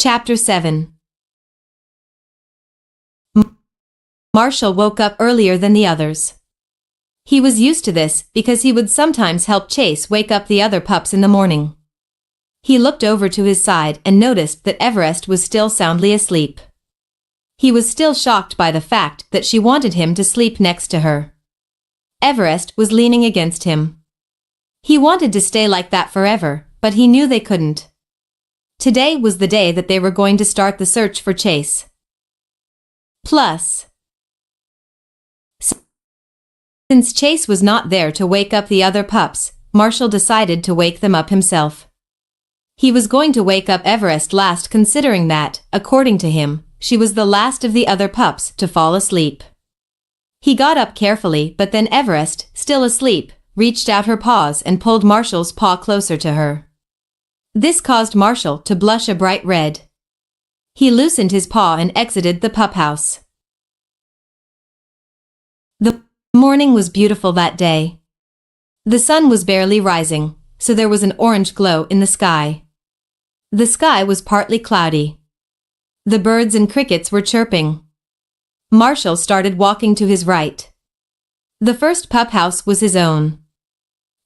Chapter 7. Marshall woke up earlier than the others. He was used to this because he would sometimes help Chase wake up the other pups in the morning. He looked over to his side and noticed that Everest was still soundly asleep. He was still shocked by the fact that she wanted him to sleep next to her. Everest was leaning against him. He wanted to stay like that forever, but he knew they couldn't. Today was the day that they were going to start the search for Chase. Plus, since Chase was not there to wake up the other pups, Marshall decided to wake them up himself. He was going to wake up Everest last, considering that, according to him, she was the last of the other pups to fall asleep. He got up carefully, but then Everest, still asleep, reached out her paws and pulled Marshall's paw closer to her. This caused Marshall to blush a bright red. He loosened his paw and exited the pup house. The morning was beautiful that day. The sun was barely rising, so there was an orange glow in the sky. The sky was partly cloudy. The birds and crickets were chirping. Marshall started walking to his right. The first pup house was his own.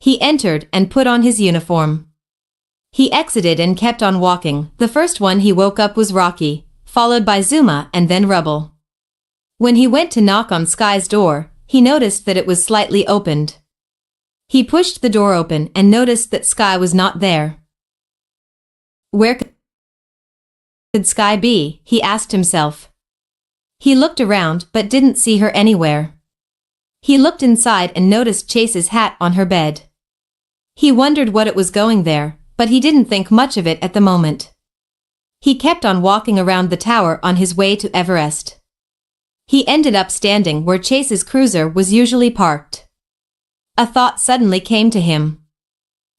He entered and put on his uniform. He exited and kept on walking. The first one he woke up was Rocky, followed by Zuma and then Rubble. When he went to knock on Sky's door, he noticed that it was slightly opened. He pushed the door open and noticed that Sky was not there. Where could Sky be? He asked himself. He looked around but didn't see her anywhere. He looked inside and noticed Chase's hat on her bed. He wondered what it was going there, but he didn't think much of it at the moment. He kept on walking around the tower on his way to Everest. He ended up standing where Chase's cruiser was usually parked. A thought suddenly came to him.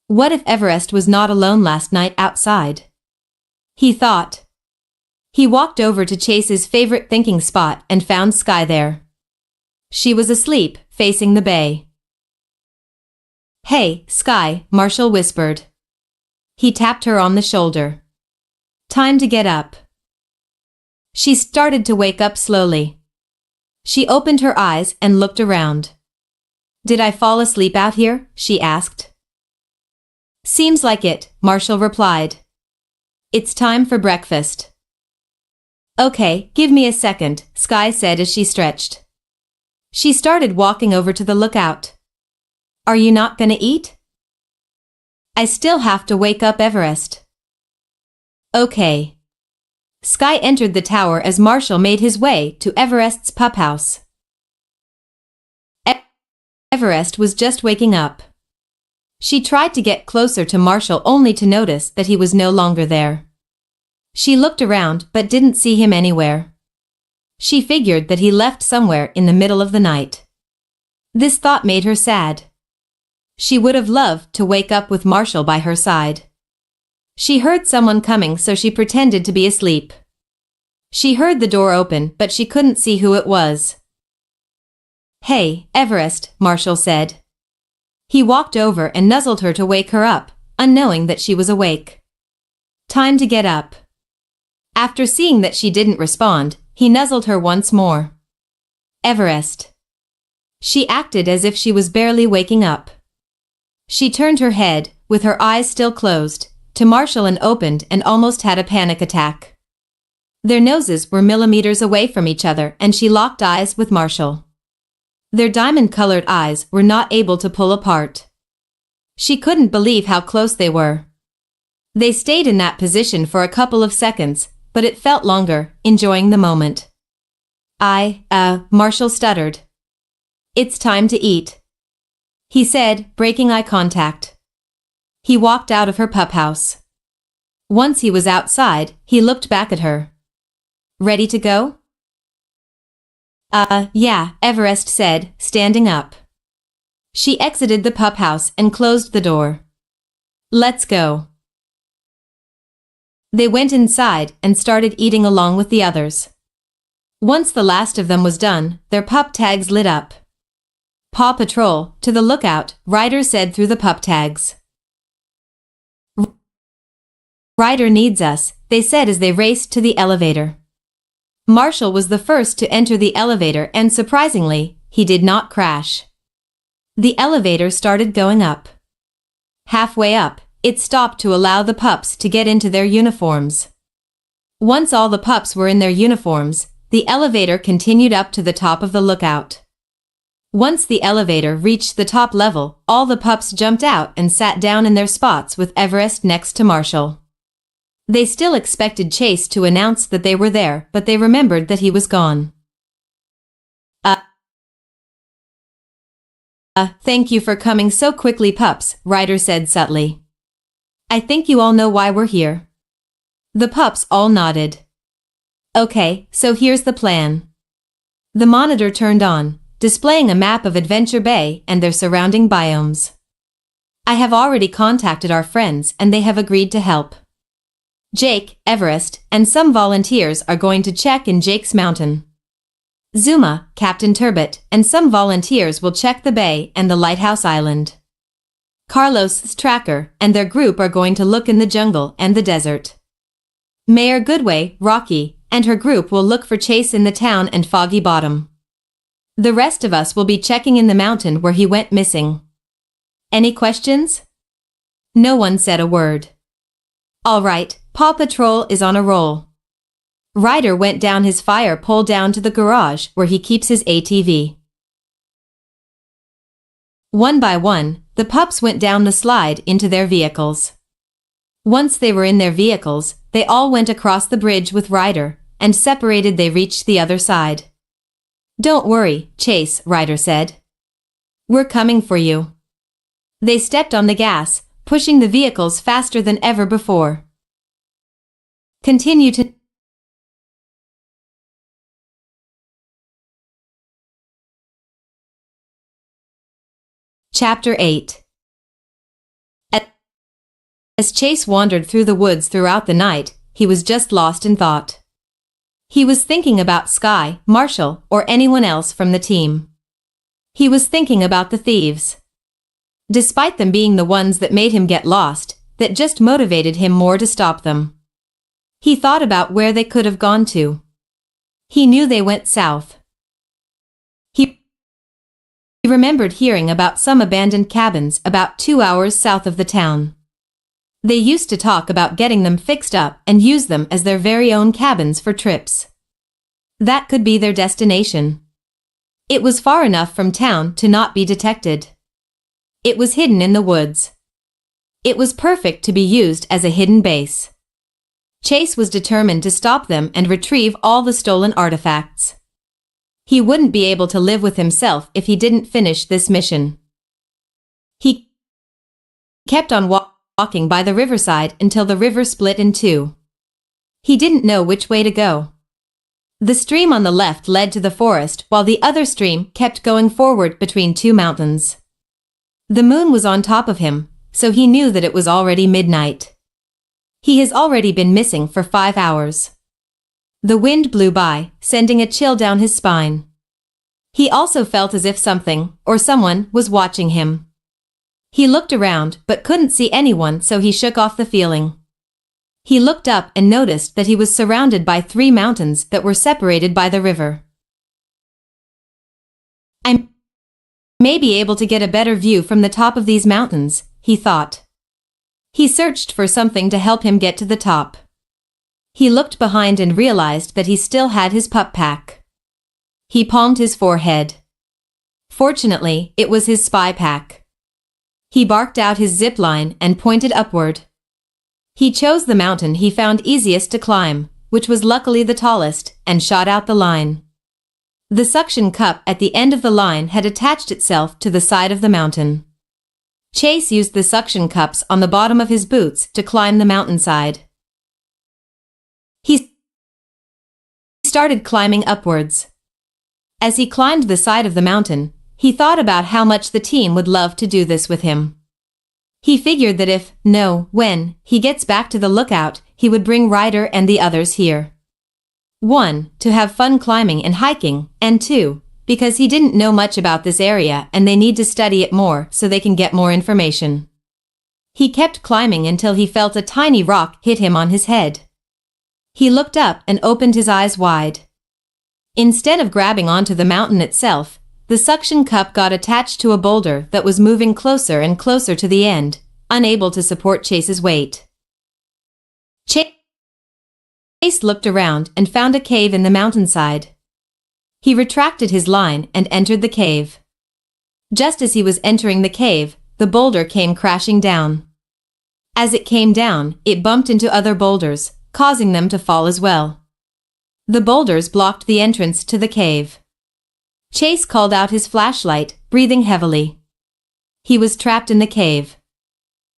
What if Everest was not alone last night outside? He thought. He walked over to Chase's favorite thinking spot and found Sky there. She was asleep, facing the bay. "Hey, Sky," Marshall whispered. He tapped her on the shoulder. "Time to get up." She started to wake up slowly. She opened her eyes and looked around. "Did I fall asleep out here?" she asked. "Seems like it," Marshall replied. "It's time for breakfast." "Okay, give me a second," Sky said as she stretched. She started walking over to the lookout. "Are you not gonna eat?" "I still have to wake up Everest." "Okay." Sky entered the tower as Marshall made his way to Everest's pup house. Everest was just waking up. She tried to get closer to Marshall only to notice that he was no longer there. She looked around but didn't see him anywhere. She figured that he left somewhere in the middle of the night. This thought made her sad. She would have loved to wake up with Marshall by her side. She heard someone coming, so she pretended to be asleep. She heard the door open, but she couldn't see who it was. "Hey, Everest," Marshall said. He walked over and nuzzled her to wake her up, unknowing that she was awake. "Time to get up." After seeing that she didn't respond, he nuzzled her once more. "Everest." She acted as if she was barely waking up. She turned her head, with her eyes still closed, to Marshall and opened and almost had a panic attack. Their noses were millimeters away from each other and she locked eyes with Marshall. Their diamond-colored eyes were not able to pull apart. She couldn't believe how close they were. They stayed in that position for a couple of seconds, but it felt longer, enjoying the moment. Marshall stuttered. "It's time to eat," he said, breaking eye contact. He walked out of her pup house. Once he was outside, he looked back at her. "Ready to go?" Yeah," Everest said, standing up. She exited the pup house and closed the door. "Let's go." They went inside and started eating along with the others. Once the last of them was done, their pup tags lit up. "Paw Patrol, to the lookout," Ryder said through the pup tags. Ryder needs us, they said as they raced to the elevator. Marshall was the first to enter the elevator and surprisingly, he did not crash. The elevator started going up. Halfway up, it stopped to allow the pups to get into their uniforms. Once all the pups were in their uniforms, the elevator continued up to the top of the lookout. Once the elevator reached the top level, all the pups jumped out and sat down in their spots with Everest next to Marshall. They still expected Chase to announce that they were there, but they remembered that he was gone. Thank you for coming so quickly, pups, Ryder said subtly. I think you all know why we're here. The pups all nodded. Okay, so here's the plan. The monitor turned on, displaying a map of Adventure Bay and their surrounding biomes. I have already contacted our friends and they have agreed to help. Jake, Everest, and some volunteers are going to check in Jake's mountain. Zuma, Captain Turbot, and some volunteers will check the bay and the lighthouse island. Carlos's tracker and their group are going to look in the jungle and the desert. Mayor Goodway, Rocky, and her group will look for Chase in the town and Foggy Bottom. The rest of us will be checking in the mountain where he went missing. Any questions? No one said a word. All right, Paw Patrol is on a roll. Ryder went down his fire pole down to the garage where he keeps his ATV. One by one, the pups went down the slide into their vehicles. Once they were in their vehicles, they all went across the bridge with Ryder, and separated they reached the other side. Don't worry, Chase, Ryder said. We're coming for you. They stepped on the gas, pushing the vehicles faster than ever before. Continue to Chapter 8. As Chase wandered through the woods throughout the night, he was just lost in thought. He was thinking about Sky, Marshall, or anyone else from the team. He was thinking about the thieves. Despite them being the ones that made him get lost, that just motivated him more to stop them. He thought about where they could have gone to. He knew they went south. He remembered hearing about some abandoned cabins about 2 hours south of the town. They used to talk about getting them fixed up and use them as their very own cabins for trips. That could be their destination. It was far enough from town to not be detected. It was hidden in the woods. It was perfect to be used as a hidden base. Chase was determined to stop them and retrieve all the stolen artifacts. He wouldn't be able to live with himself if he didn't finish this mission. He kept on walking by the riverside until the river split in two. He didn't know which way to go. The stream on the left led to the forest while the other stream kept going forward between two mountains. The moon was on top of him, so he knew that it was already midnight. He has already been missing for 5 hours. The wind blew by, sending a chill down his spine. He also felt as if something, or someone, was watching him. He looked around but couldn't see anyone, so he shook off the feeling. He looked up and noticed that he was surrounded by 3 mountains that were separated by the river. I may be able to get a better view from the top of these mountains, he thought. He searched for something to help him get to the top. He looked behind and realized that he still had his pup pack. He palmed his forehead. Fortunately, it was his spy pack. He barked out his zip line and pointed upward. He chose the mountain he found easiest to climb, which was luckily the tallest, and shot out the line. The suction cup at the end of the line had attached itself to the side of the mountain. Chase used the suction cups on the bottom of his boots to climb the mountainside. He started climbing upwards. As he climbed the side of the mountain, he thought about how much the team would love to do this with him. He figured that when he gets back to the lookout, he would bring Ryder and the others here. 1. To have fun climbing and hiking, and 2. Because he didn't know much about this area and they need to study it more so they can get more information. He kept climbing until he felt a tiny rock hit him on his head. He looked up and opened his eyes wide. Instead of grabbing onto the mountain itself, the suction cup got attached to a boulder that was moving closer and closer to the end, unable to support Chase's weight. Chase looked around and found a cave in the mountainside. He retracted his line and entered the cave. Just as he was entering the cave, the boulder came crashing down. As it came down, it bumped into other boulders, causing them to fall as well. The boulders blocked the entrance to the cave. Chase called out his flashlight, breathing heavily. He was trapped in the cave.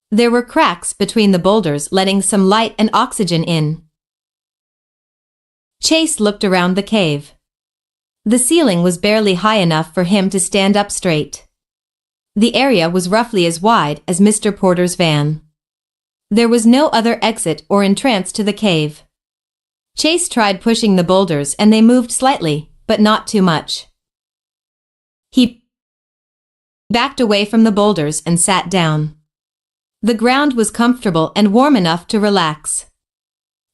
There were cracks between the boulders, letting some light and oxygen in. Chase looked around the cave. The ceiling was barely high enough for him to stand up straight. The area was roughly as wide as Mr. Porter's van. There was no other exit or entrance to the cave. Chase tried pushing the boulders and they moved slightly, but not too much. He backed away from the boulders and sat down. The ground was comfortable and warm enough to relax.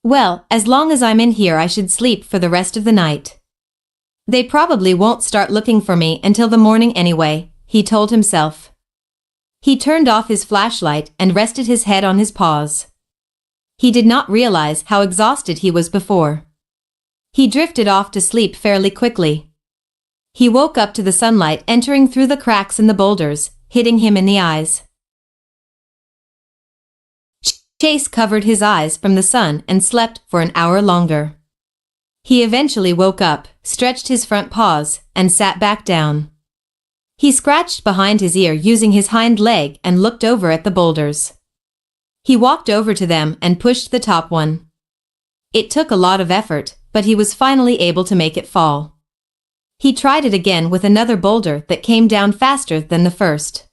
Well, as long as I'm in here I should sleep for the rest of the night. They probably won't start looking for me until the morning anyway, he told himself. He turned off his flashlight and rested his head on his paws. He did not realize how exhausted he was before. He drifted off to sleep fairly quickly. He woke up to the sunlight entering through the cracks in the boulders, hitting him in the eyes. Chase covered his eyes from the sun and slept for an hour longer. He eventually woke up, stretched his front paws, and sat back down. He scratched behind his ear using his hind leg and looked over at the boulders. He walked over to them and pushed the top one. It took a lot of effort, but he was finally able to make it fall. He tried it again with another boulder that came down faster than the first.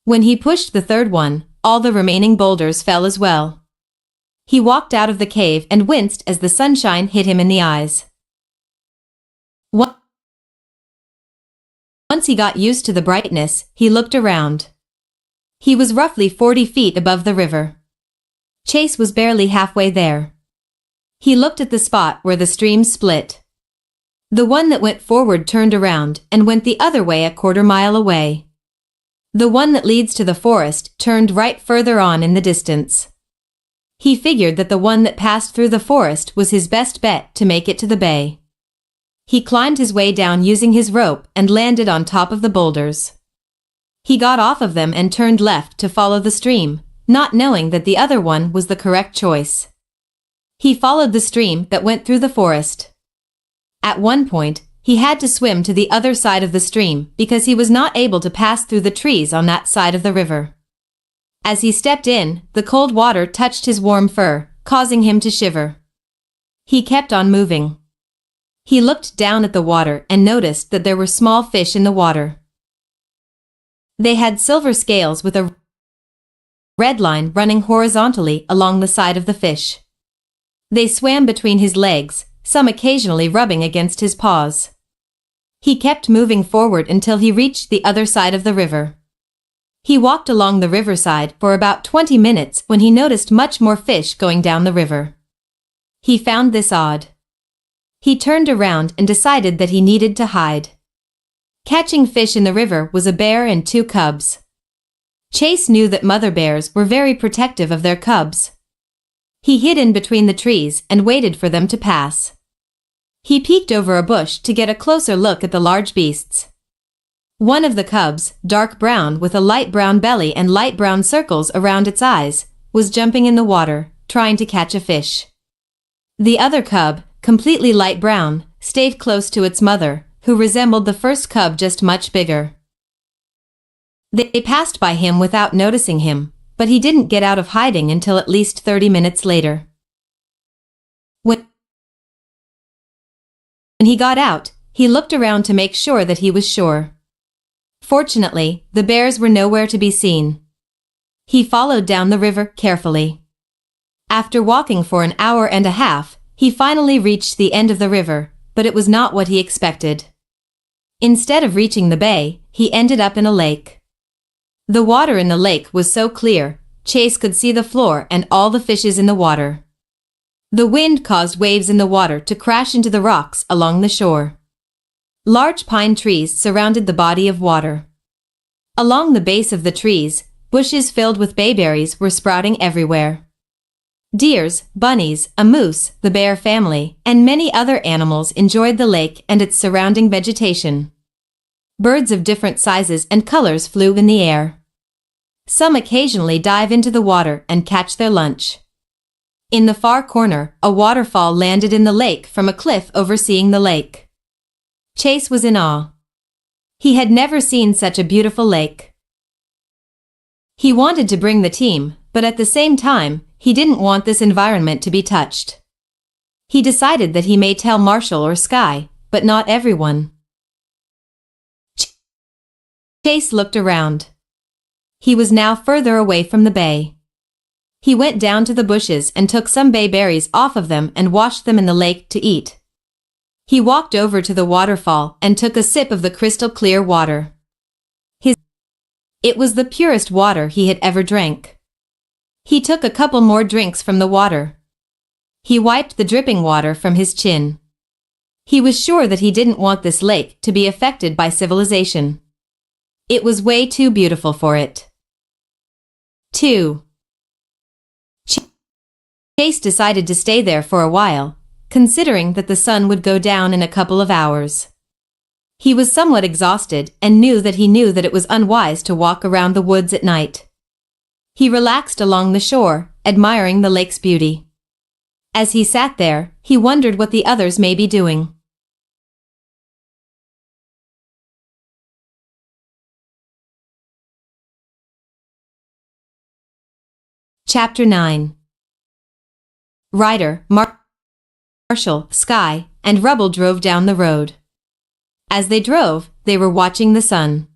When he pushed the third one, all the remaining boulders fell as well. He walked out of the cave and winced as the sunshine hit him in the eyes. Once he got used to the brightness, he looked around. He was roughly 40 feet above the river. Chase was barely halfway there. He looked at the spot where the stream split. The one that went forward turned around and went the other way a quarter-mile away. The one that leads to the forest turned right further on in the distance. He figured that the one that passed through the forest was his best bet to make it to the bay. He climbed his way down using his rope and landed on top of the boulders. He got off of them and turned left to follow the stream, not knowing that the other one was the correct choice. He followed the stream that went through the forest. At one point, he had to swim to the other side of the stream because he was not able to pass through the trees on that side of the river. As he stepped in, the cold water touched his warm fur, causing him to shiver. He kept on moving. He looked down at the water and noticed that there were small fish in the water. They had silver scales with a red line running horizontally along the side of the fish. They swam between his legs, some occasionally rubbing against his paws. He kept moving forward until he reached the other side of the river. He walked along the riverside for about 20 minutes when he noticed much more fish going down the river. He found this odd. He turned around and decided that he needed to hide. Catching fish in the river was a bear and 2 cubs. Chase knew that mother bears were very protective of their cubs. He hid in between the trees and waited for them to pass. He peeked over a bush to get a closer look at the large beasts. One of the cubs, dark brown with a light brown belly and light brown circles around its eyes, was jumping in the water, trying to catch a fish. The other cub, completely light brown, stayed close to its mother, who resembled the first cub just much bigger. They passed by him without noticing him, but he didn't get out of hiding until at least 30 minutes later. When he got out, he looked around to make sure that he was sure. Fortunately, the bears were nowhere to be seen. He followed down the river carefully. After walking for an hour and a half, he finally reached the end of the river, but it was not what he expected. Instead of reaching the bay, he ended up in a lake. The water in the lake was so clear, Chase could see the floor and all the fishes in the water. The wind caused waves in the water to crash into the rocks along the shore. Large pine trees surrounded the body of water. Along the base of the trees, bushes filled with bayberries were sprouting everywhere. Deers, bunnies, a moose, the bear family, and many other animals enjoyed the lake and its surrounding vegetation. Birds of different sizes and colors flew in the air. Some occasionally dive into the water and catch their lunch. In the far corner, a waterfall landed in the lake from a cliff overseeing the lake. Chase was in awe. He had never seen such a beautiful lake. He wanted to bring the team, but at the same time, he didn't want this environment to be touched. He decided that he may tell Marshall or Sky, but not everyone. Chase looked around. He was now further away from the bay. He went down to the bushes and took some bayberries off of them and washed them in the lake to eat. He walked over to the waterfall and took a sip of the crystal clear water. It was the purest water he had ever drank. He took a couple more drinks from the water. He wiped the dripping water from his chin. He was sure that he didn't want this lake to be affected by civilization. It was way too beautiful for it. 2. Chase decided to stay there for a while, considering that the sun would go down in a couple of hours. He was somewhat exhausted and knew that it was unwise to walk around the woods at night. He relaxed along the shore, admiring the lake's beauty. As he sat there, he wondered what the others may be doing. Chapter 9. Ryder, Marshall, Sky, and Rubble drove down the road. As they drove, they were watching the sun.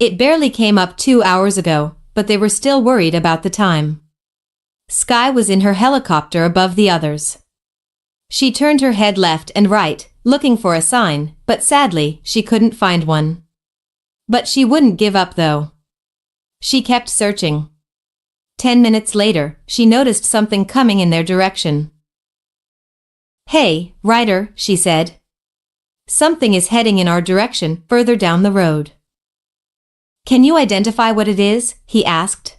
It barely came up 2 hours ago, but they were still worried about the time. Sky was in her helicopter above the others. She turned her head left and right, looking for a sign, but sadly, she couldn't find one. But she wouldn't give up though. She kept searching. 10 minutes later, she noticed something coming in their direction. "Hey, Ryder," she said. "Something is heading in our direction further down the road." "Can you identify what it is?" he asked.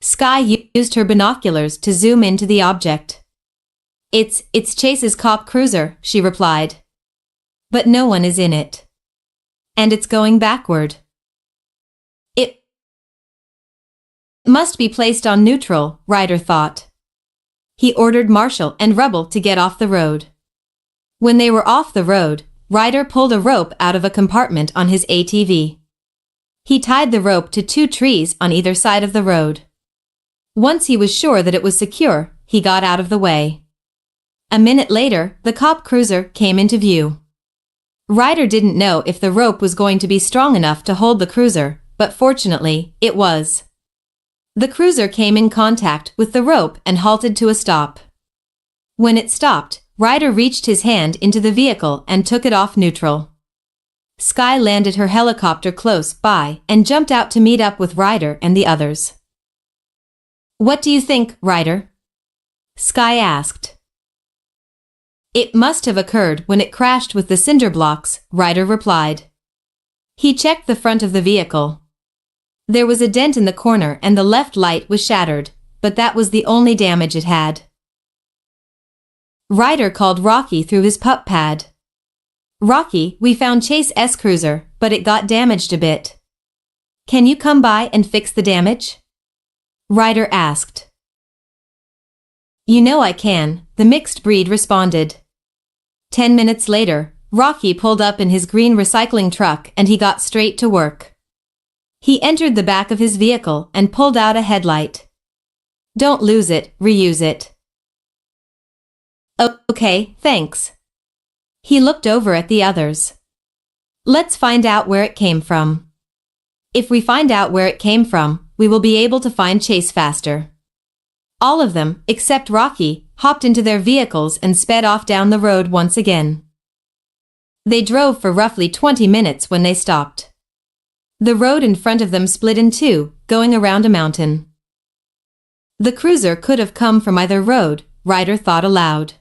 Sky used her binoculars to zoom into the object. It's Chase's cop cruiser," she replied. "But no one is in it. And it's going backward. It must be placed on neutral," Ryder thought. He ordered Marshall and Rubble to get off the road. When they were off the road, Ryder pulled a rope out of a compartment on his ATV. He tied the rope to 2 trees on either side of the road. Once he was sure that it was secure, he got out of the way. A minute later, the cop cruiser came into view. Ryder didn't know if the rope was going to be strong enough to hold the cruiser, but fortunately, it was. The cruiser came in contact with the rope and halted to a stop. When it stopped, Ryder reached his hand into the vehicle and took it off neutral. Sky landed her helicopter close by and jumped out to meet up with Ryder and the others. "What do you think, Ryder?" Sky asked. "It must have occurred when it crashed with the cinder blocks," Ryder replied. He checked the front of the vehicle. There was a dent in the corner and the left light was shattered, but that was the only damage it had. Ryder called Rocky through his pup pad. "Rocky, we found Chase's cruiser, but it got damaged a bit. Can you come by and fix the damage?" Ryder asked. "You know I can," the mixed breed responded. 10 minutes later, Rocky pulled up in his green recycling truck and he got straight to work. He entered the back of his vehicle and pulled out a headlight. "Don't lose it, reuse it." "Okay, thanks." He looked over at the others. "Let's find out where it came from. If we find out where it came from, we will be able to find Chase faster." All of them, except Rocky, hopped into their vehicles and sped off down the road once again. They drove for roughly 20 minutes when they stopped. The road in front of them split in two, going around a mountain. The cruiser could have come from either road, Ryder thought aloud.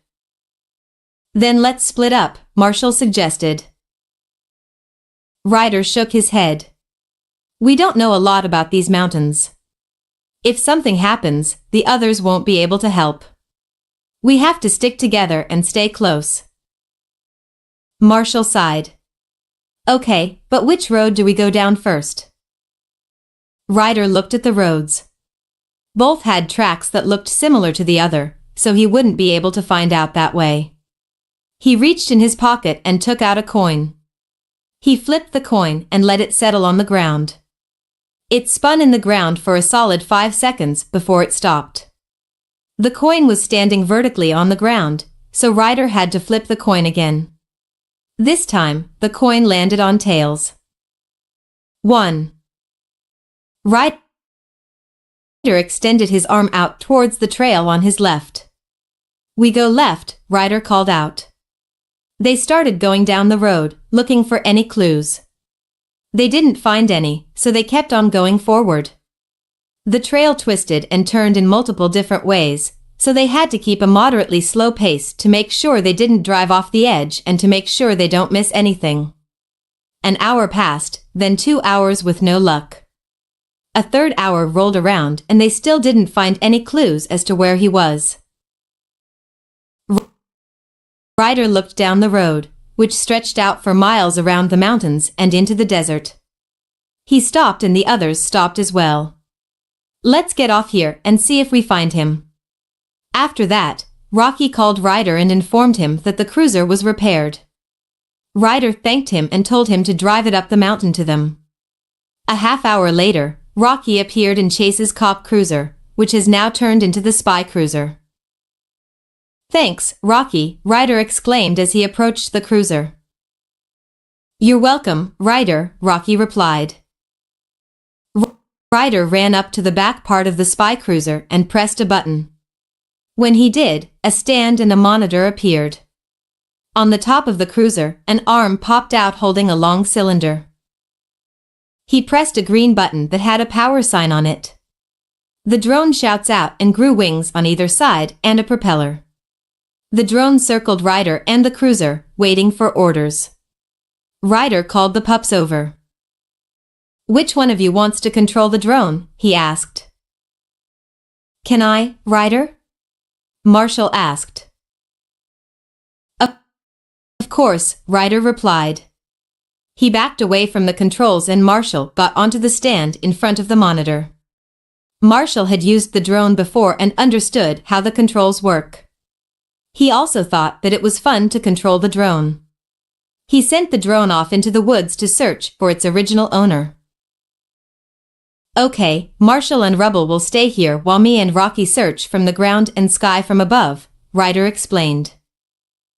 Then let's split up, Marshall suggested. Ryder shook his head. We don't know a lot about these mountains. If something happens, the others won't be able to help. We have to stick together and stay close. Marshall sighed. Okay, but which road do we go down first? Ryder looked at the roads. Both had tracks that looked similar to the other, so he wouldn't be able to find out that way. He reached in his pocket and took out a coin. He flipped the coin and let it settle on the ground. It spun in the ground for a solid 5 seconds before it stopped. The coin was standing vertically on the ground, so Ryder had to flip the coin again. This time, the coin landed on tails. 1. Ryder extended his arm out towards the trail on his left. We go left, Ryder called out. They started going down the road, looking for any clues. They didn't find any, so they kept on going forward. The trail twisted and turned in multiple different ways, so they had to keep a moderately slow pace to make sure they didn't drive off the edge and to make sure they don't miss anything. An hour passed, then 2 hours with no luck. A third hour rolled around and they still didn't find any clues as to where he was. Ryder looked down the road, which stretched out for miles around the mountains and into the desert. He stopped and the others stopped as well. Let's get off here and see if we find him. After that, Rocky called Ryder and informed him that the cruiser was repaired. Ryder thanked him and told him to drive it up the mountain to them. A half hour later, Rocky appeared in Chase's cop cruiser, which has now turned into the spy cruiser. Thanks, Rocky, Ryder exclaimed as he approached the cruiser. You're welcome, Ryder, Rocky replied. Ryder ran up to the back part of the spy cruiser and pressed a button. When he did, a stand and a monitor appeared. On the top of the cruiser, an arm popped out holding a long cylinder. He pressed a green button that had a power sign on it. The drone shouts out and grew wings on either side and a propeller. The drone circled Ryder and the cruiser, waiting for orders. Ryder called the pups over. Which one of you wants to control the drone? He asked. Can I, Ryder? Marshall asked. Of course, Ryder replied. He backed away from the controls and Marshall got onto the stand in front of the monitor. Marshall had used the drone before and understood how the controls work. He also thought that it was fun to control the drone. He sent the drone off into the woods to search for its original owner. Okay, Marshall and Rubble will stay here while me and Rocky search from the ground and sky from above, Ryder explained.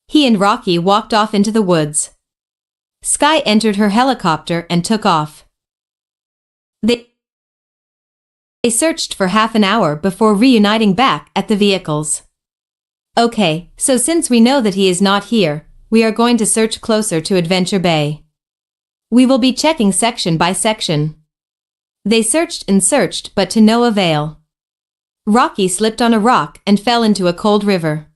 He and Rocky walked off into the woods. Sky entered her helicopter and took off. They searched for half an hour before reuniting back at the vehicles. Okay, so since we know that he is not here, we are going to search closer to Adventure Bay. We will be checking section by section. They searched and searched but to no avail. Rocky slipped on a rock and fell into a cold river.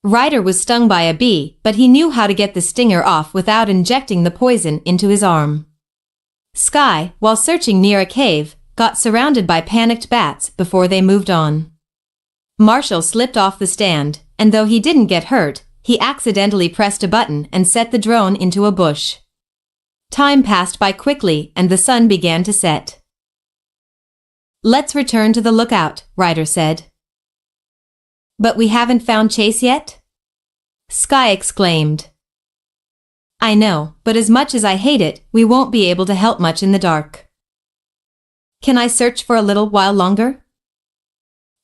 Ryder was stung by a bee, but he knew how to get the stinger off without injecting the poison into his arm. Sky, while searching near a cave, got surrounded by panicked bats before they moved on. Marshall slipped off the stand, and though he didn't get hurt, he accidentally pressed a button and set the drone into a bush. Time passed by quickly and the sun began to set. Let's return to the lookout, Ryder said. But we haven't found Chase yet? Sky exclaimed. I know, but as much as I hate it, we won't be able to help much in the dark. Can I search for a little while longer?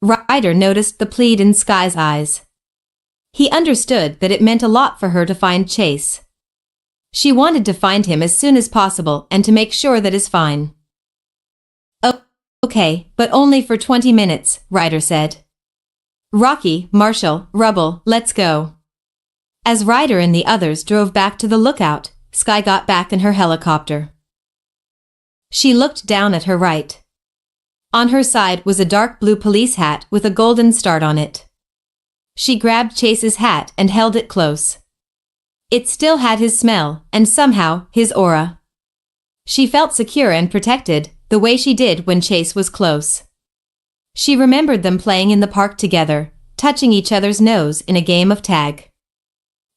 Ryder noticed the plead in Sky's eyes. He understood that it meant a lot for her to find Chase. She wanted to find him as soon as possible and to make sure that is fine. Oh, okay, but only for 20 minutes, Ryder said. Rocky, Marshall, Rubble, let's go. As Ryder and the others drove back to the lookout, Sky got back in her helicopter. She looked down at her right. On her side was a dark blue police hat with a golden star on it. She grabbed Chase's hat and held it close. It still had his smell, and somehow, his aura. She felt secure and protected, the way she did when Chase was close. She remembered them playing in the park together, touching each other's nose in a game of tag.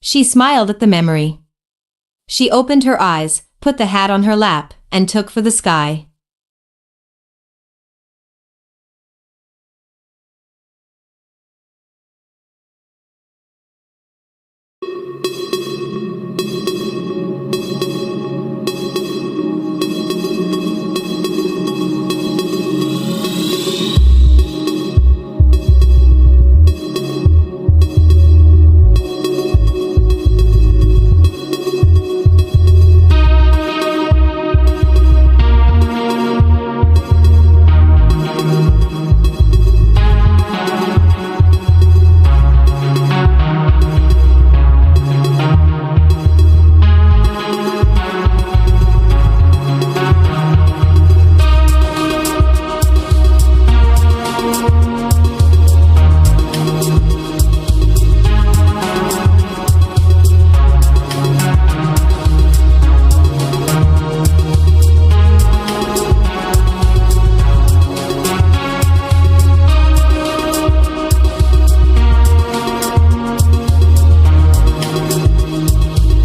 She smiled at the memory. She opened her eyes, put the hat on her lap, and took for the sky.